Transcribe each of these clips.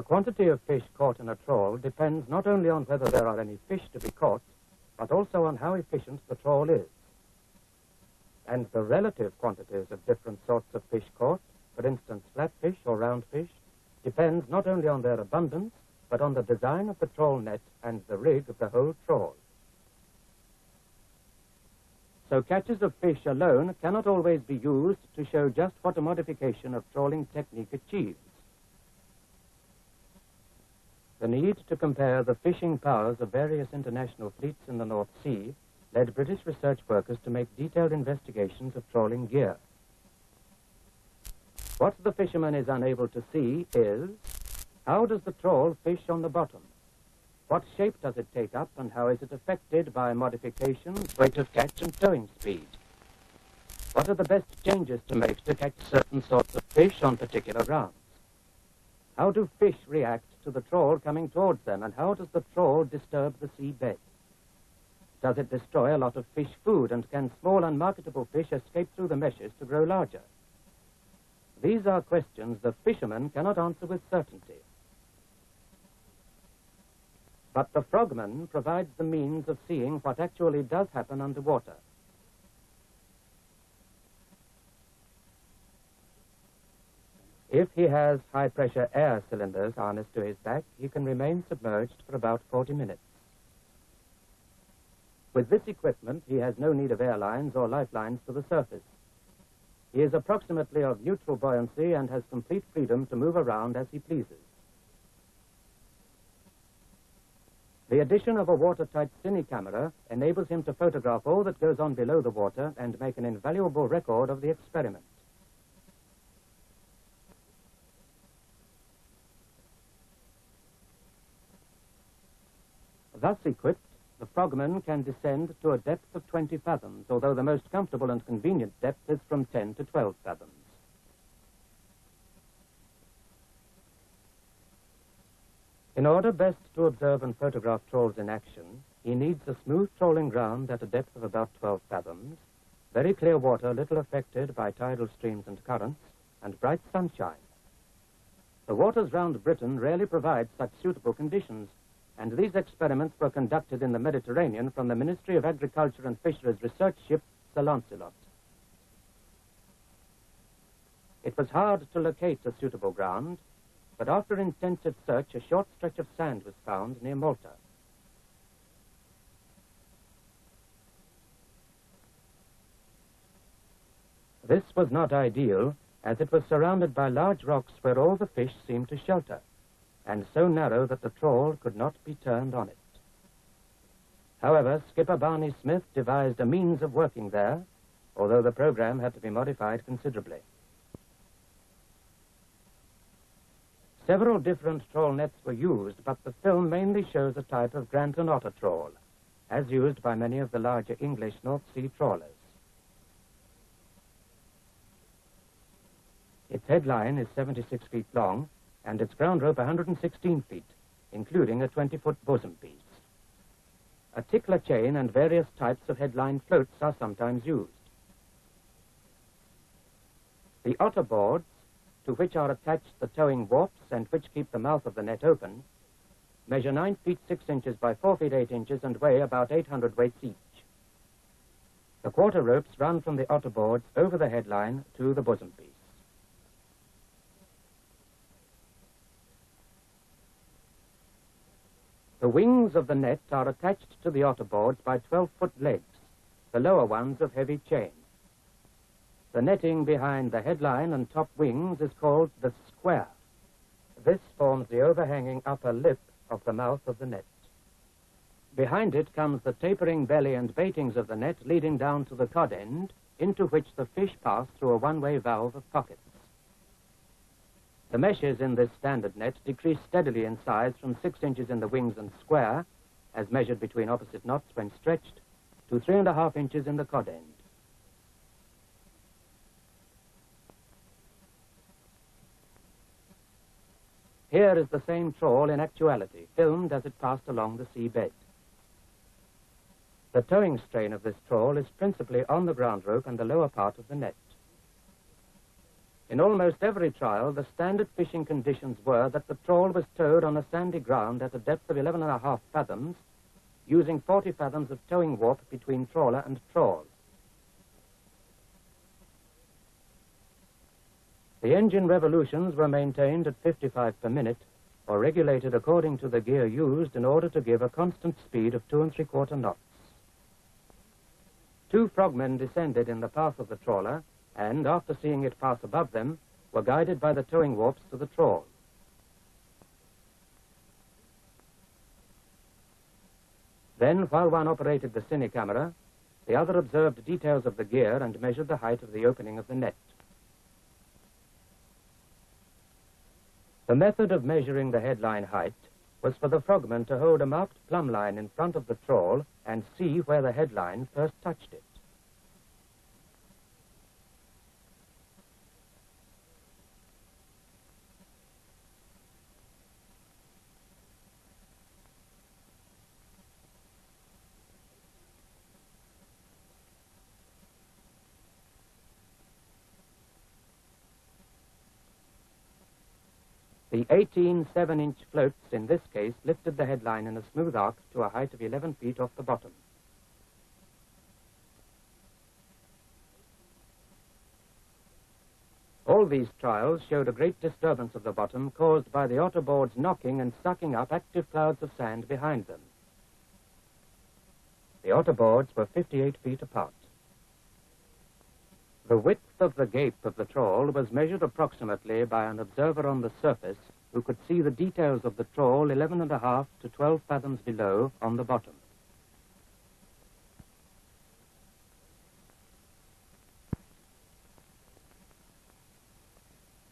quantity of fish caught in a trawl depends not only on whether there are any fish to be caught, but also on how efficient the trawl is. And the relative quantities of different sorts of fish caught, for instance flatfish or roundfish, depends not only on their abundance, but on the design of the trawl net and the rig of the whole trawl. So catches of fish alone cannot always be used to show just what a modification of trawling technique achieves. The need to compare the fishing powers of various international fleets in the North Sea led British research workers to make detailed investigations of trawling gear. What the fisherman is unable to see is, how does the trawl fish on the bottom? What shape does it take up, and how is it affected by modifications, weight of catch, and towing speed? What are the best changes to make to catch certain sorts of fish on particular grounds? How do fish react to the trawl coming towards them, and how does the trawl disturb the seabed? Does it destroy a lot of fish food, and can small unmarketable fish escape through the meshes to grow larger? These are questions the fisherman cannot answer with certainty. But the frogman provides the means of seeing what actually does happen underwater. If he has high-pressure air cylinders harnessed to his back, he can remain submerged for about 40 minutes. With this equipment, he has no need of airlines or lifelines to the surface. He is approximately of neutral buoyancy and has complete freedom to move around as he pleases. The addition of a watertight cine camera enables him to photograph all that goes on below the water and make an invaluable record of the experiment. Thus equipped, the frogman can descend to a depth of 20 fathoms, although the most comfortable and convenient depth is from 10 to 12 fathoms. In order best to observe and photograph trawls in action, he needs a smooth trawling ground at a depth of about 12 fathoms, very clear water little affected by tidal streams and currents, and bright sunshine. The waters round Britain rarely provide such suitable conditions, and these experiments were conducted in the Mediterranean from the Ministry of Agriculture and Fisheries research ship, Sir Lancelot. It was hard to locate a suitable ground, but after intensive search, a short stretch of sand was found near Malta. This was not ideal, as it was surrounded by large rocks where all the fish seemed to shelter, and so narrow that the trawl could not be turned on it. However, Skipper Barney Smith devised a means of working there, although the program had to be modified considerably. Several different trawl nets were used, but the film mainly shows a type of Granton otter trawl, as used by many of the larger English North Sea trawlers. Its headline is 76 feet long, and its ground rope 116 feet, including a 20-foot bosom piece. A tickler chain and various types of headline floats are sometimes used. The otter boards, to which are attached the towing warps and which keep the mouth of the net open, measure 9 feet 6 inches by 4 feet 8 inches and weigh about 800 weights each. The quarter ropes run from the otter boards over the headline to the bosom piece. The wings of the net are attached to the otter boards by 12-foot legs, the lower ones of heavy chain. The netting behind the headline and top wings is called the square. This forms the overhanging upper lip of the mouth of the net. Behind it comes the tapering belly and baitings of the net leading down to the cod end, into which the fish pass through a one-way valve of pockets. The meshes in this standard net decrease steadily in size from 6 inches in the wings and square, as measured between opposite knots when stretched, to 3.5 inches in the cod end. Here is the same trawl in actuality, filmed as it passed along the seabed. The towing strain of this trawl is principally on the ground rope and the lower part of the net. In almost every trial, the standard fishing conditions were that the trawl was towed on a sandy ground at a depth of 11.5 fathoms, using 40 fathoms of towing warp between trawler and trawl. The engine revolutions were maintained at 55 per minute, or regulated according to the gear used in order to give a constant speed of 2 3/4 knots. 2 frogmen descended in the path of the trawler, and, after seeing it pass above them, were guided by the towing warps to the trawl. Then, while one operated the cine camera, the other observed details of the gear and measured the height of the opening of the net. The method of measuring the headline height was for the frogman to hold a marked plumb line in front of the trawl and see where the headline first touched it. The 18 7-inch floats in this case lifted the headline in a smooth arc to a height of 11 feet off the bottom. All these trials showed a great disturbance of the bottom caused by the otter boards knocking and sucking up active clouds of sand behind them. The otter boards were 58 feet apart. The width of the gape of the trawl was measured approximately by an observer on the surface who could see the details of the trawl 11.5 to 12 fathoms below on the bottom.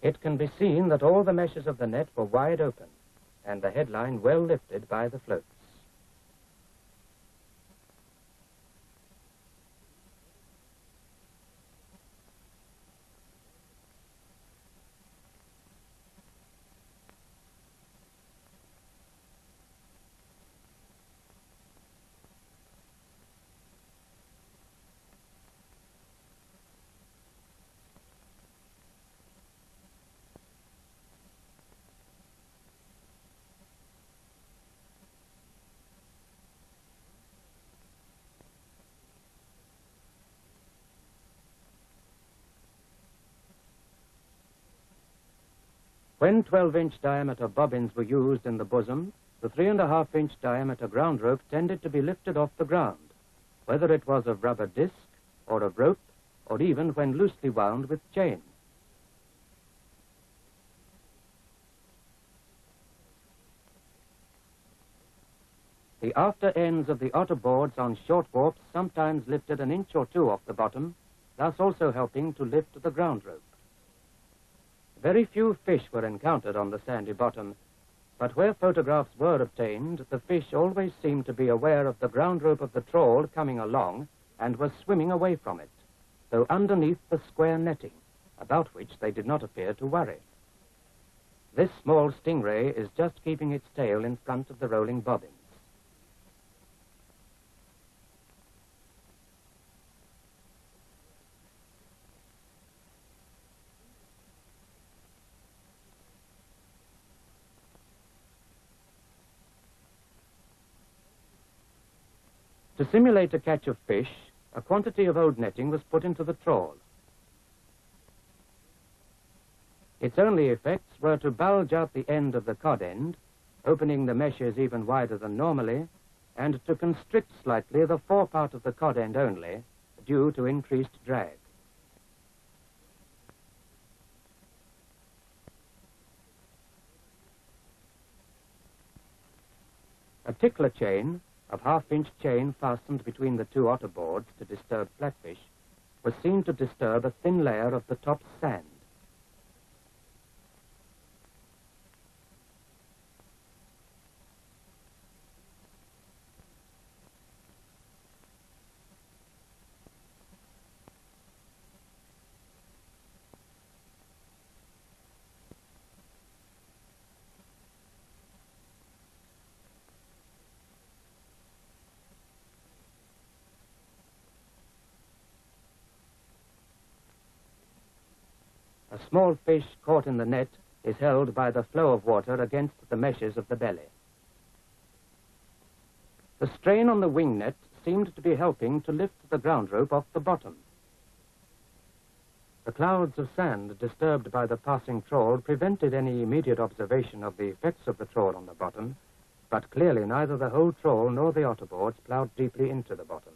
It can be seen that all the meshes of the net were wide open and the headline well lifted by the floats. When 12-inch diameter bobbins were used in the bosom, the 3.5-inch diameter ground rope tended to be lifted off the ground, whether it was of rubber disc or of rope, or even when loosely wound with chain. The after ends of the otter boards on short warps sometimes lifted an inch or two off the bottom, thus also helping to lift the ground rope. Very few fish were encountered on the sandy bottom, but where photographs were obtained, the fish always seemed to be aware of the ground rope of the trawl coming along and was swimming away from it, though underneath the square netting, about which they did not appear to worry. This small stingray is just keeping its tail in front of the rolling bobbins. To simulate a catch of fish, a quantity of old netting was put into the trawl. Its only effects were to bulge out the end of the cod end, opening the meshes even wider than normally, and to constrict slightly the forepart of the cod end only, due to increased drag. A tickler chain, of half-inch chain fastened between the 2 otter boards to disturb flatfish, was seen to disturb a thin layer of the top sand. A small fish caught in the net is held by the flow of water against the meshes of the belly. The strain on the wing net seemed to be helping to lift the ground rope off the bottom. The clouds of sand disturbed by the passing trawl prevented any immediate observation of the effects of the trawl on the bottom, but clearly neither the whole trawl nor the otterboards ploughed deeply into the bottom.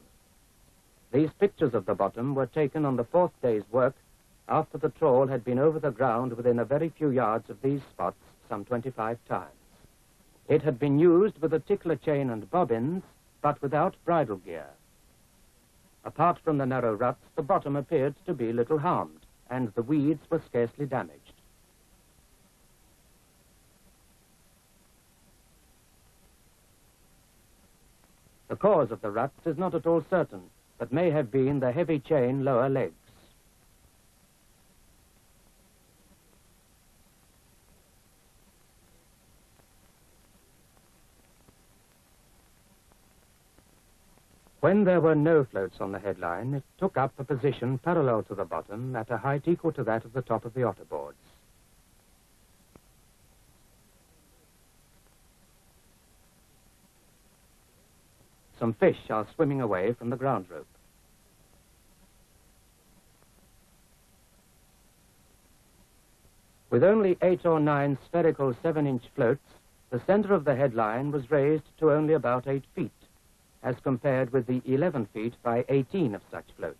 These pictures of the bottom were taken on the fourth day's work after the trawl had been over the ground within a very few yards of these spots some 25 times. It had been used with a tickler chain and bobbins, but without bridle gear. Apart from the narrow ruts, the bottom appeared to be little harmed, and the weeds were scarcely damaged. The cause of the ruts is not at all certain, but may have been the heavy chain lower legs. When there were no floats on the headline, it took up a position parallel to the bottom at a height equal to that of the top of the otterboards. Some fish are swimming away from the ground rope. With only 8 or 9 spherical 7-inch floats, the center of the headline was raised to only about 8 feet, as compared with the 11 feet by 18 of such floats.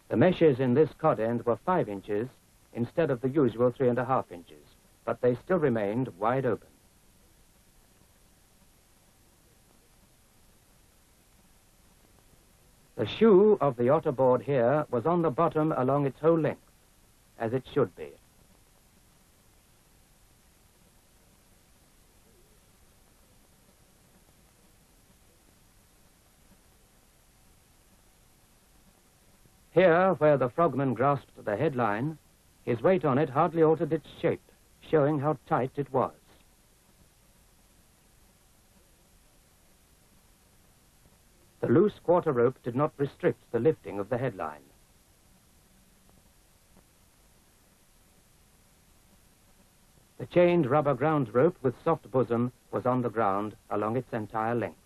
The meshes in this cod end were 5 inches instead of the usual 3.5 inches, but they still remained wide open. The shoe of the otterboard here was on the bottom along its whole length, as it should be. Here, where the frogman grasped the headline, his weight on it hardly altered its shape, showing how tight it was. The loose quarter rope did not restrict the lifting of the headline. The chained rubber ground rope with soft bosom was on the ground along its entire length.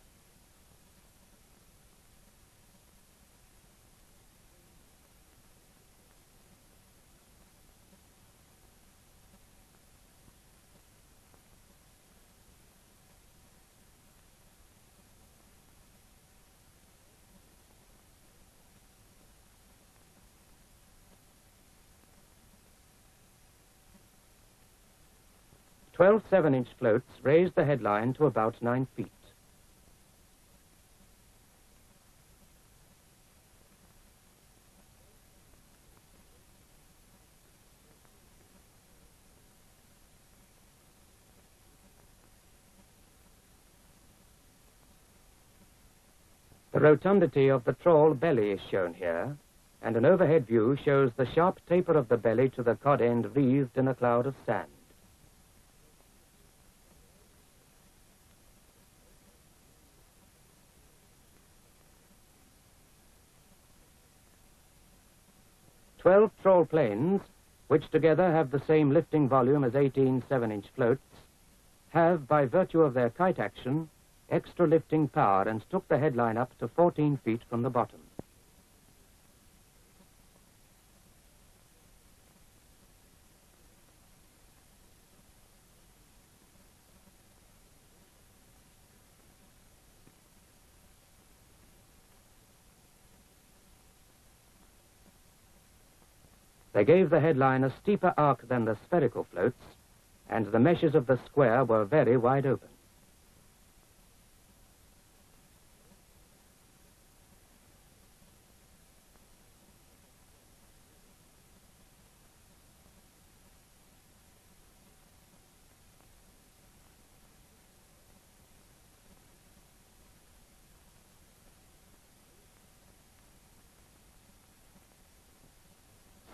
Twelve 7-inch floats raised the headline to about 9 feet. The rotundity of the trawl belly is shown here, and an overhead view shows the sharp taper of the belly to the cod end wreathed in a cloud of sand. Twelve trawl planes, which together have the same lifting volume as 18 7-inch floats, have, by virtue of their kite action, extra lifting power and took the headline up to 14 feet from the bottom. They gave the headline a steeper arc than the spherical floats, and the meshes of the square were very wide open.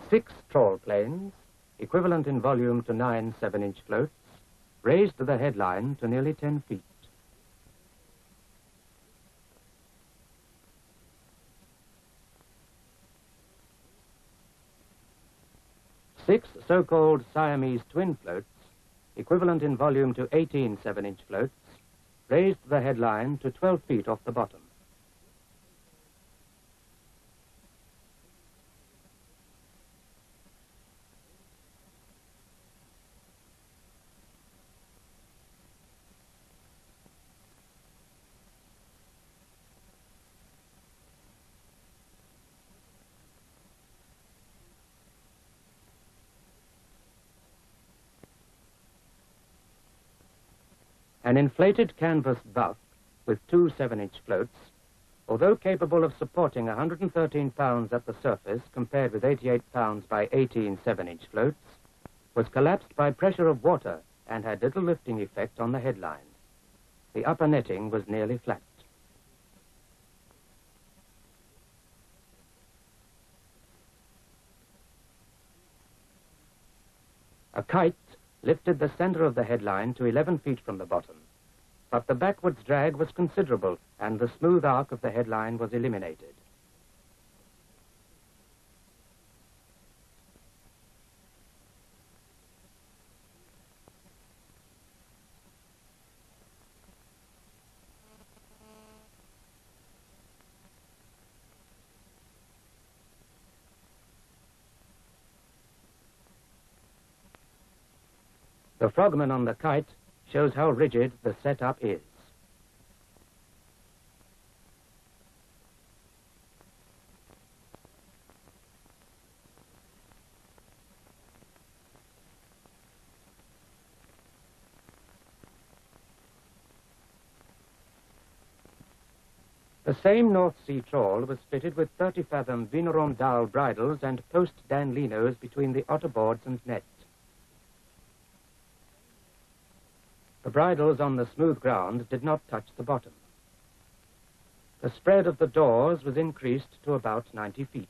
Six trawl planes, equivalent in volume to 9 7-inch floats, raised the headline to nearly 10 feet. Six so-called Siamese twin floats, equivalent in volume to 18 7-inch floats, raised the headline to 12 feet off the bottom. An inflated canvas buff with two 7-inch floats, although capable of supporting 113 pounds at the surface compared with 88 pounds by 18 7-inch floats, was collapsed by pressure of water and had little lifting effect on the headline. The upper netting was nearly flat. A kite lifted the center of the headline to 11 feet from the bottom, but the backwards drag was considerable and the smooth arc of the headline was eliminated. The frogman on the kite shows how rigid the setup is. The same North Sea trawl was fitted with 30-fathom Vineron dowel bridles and post danlinos between the otter boards and net. The bridles on the smooth ground did not touch the bottom. The spread of the doors was increased to about 90 feet.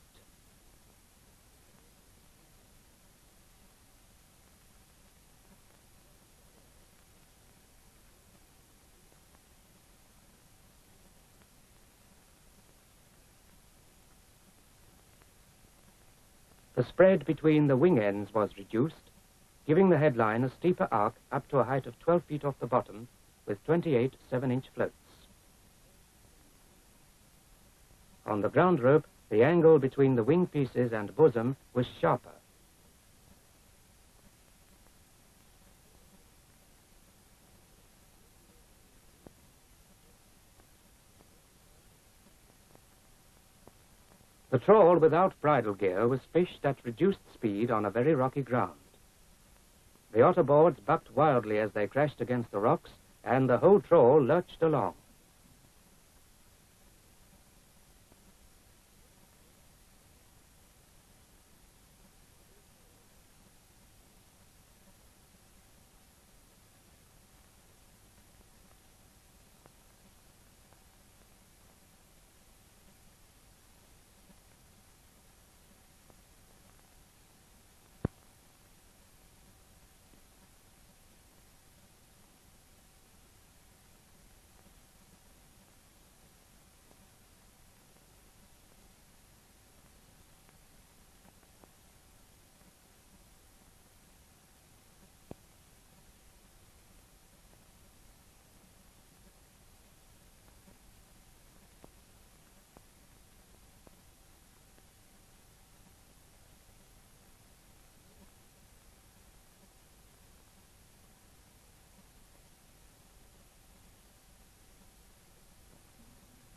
The spread between the wing ends was reduced, giving the headline a steeper arc up to a height of 12 feet off the bottom with 28 7-inch floats. On the ground rope, the angle between the wing pieces and bosom was sharper. The trawl without bridle gear was fished at reduced speed on a very rocky ground. The otter boards bucked wildly as they crashed against the rocks, and the whole trawl lurched along.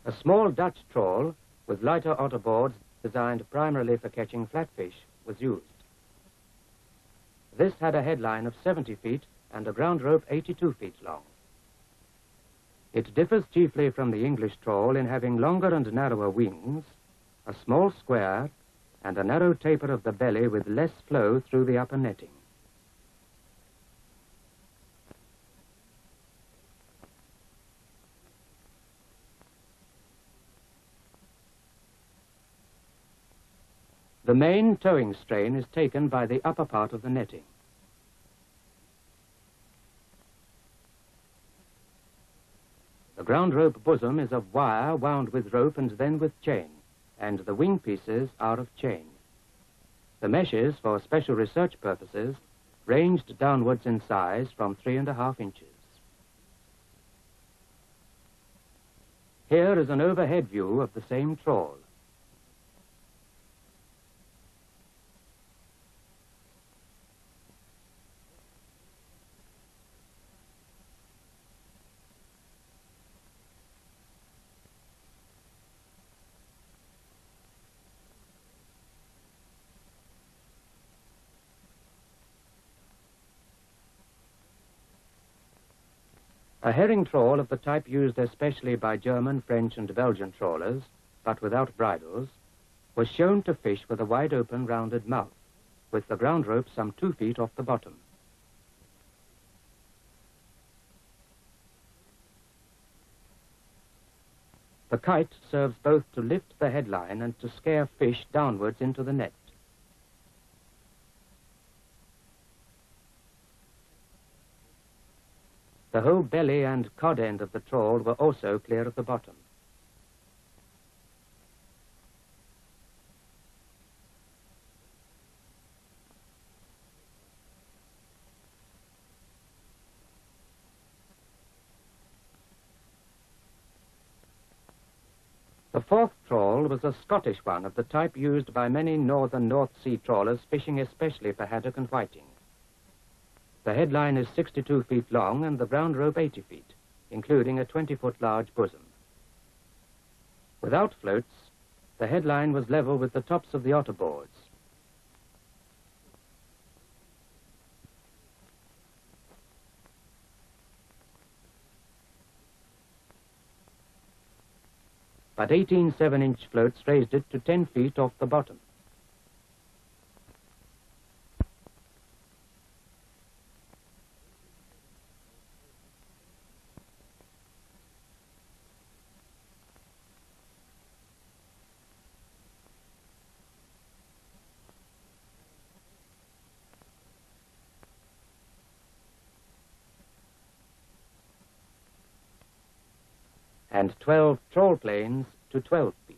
A small Dutch trawl with lighter otter boards designed primarily for catching flatfish was used. This had a headline of 70 feet and a ground rope 82 feet long. It differs chiefly from the English trawl in having longer and narrower wings, a small square, and a narrow taper of the belly with less flow through the upper netting. The main towing strain is taken by the upper part of the netting. The ground rope bosom is of wire wound with rope and then with chain, and the wing pieces are of chain. The meshes, for special research purposes, ranged downwards in size from 3½ inches. Here is an overhead view of the same trawl. A herring trawl of the type used especially by German, French, and Belgian trawlers, but without bridles, was shown to fish with a wide-open, rounded mouth, with the ground rope some 2 feet off the bottom. The kite serves both to lift the headline and to scare fish downwards into the net. The whole belly and cod end of the trawl were also clear of the bottom. The fourth trawl was a Scottish one of the type used by many northern North Sea trawlers fishing especially for haddock and whiting. The headline is 62 feet long and the ground rope 80 feet, including a 20-foot large bosom. Without floats, the headline was level with the tops of the otter boards. But 18 7-inch floats raised it to 10 feet off the bottom. And 12 trawl planes to 12 feet.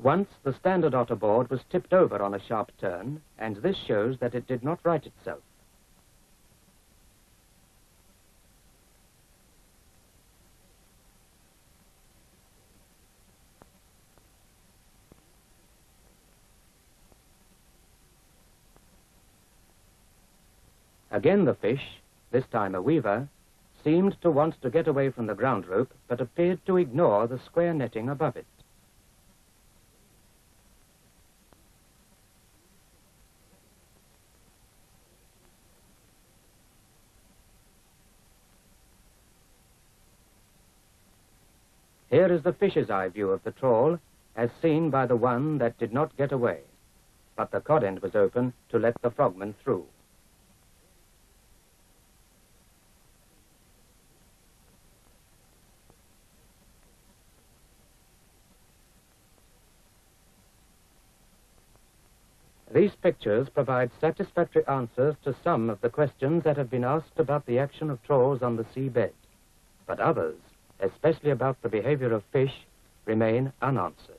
Once the standard otter board was tipped over on a sharp turn, and this shows that it did not right itself. Again the fish, this time a weaver, seemed to want to get away from the ground rope, but appeared to ignore the square netting above it. Here is the fish's eye view of the trawl, as seen by the one that did not get away, but the cod end was open to let the frogman through. These pictures provide satisfactory answers to some of the questions that have been asked about the action of trawls on the seabed, but others, especially about the behavior of fish, remain unanswered.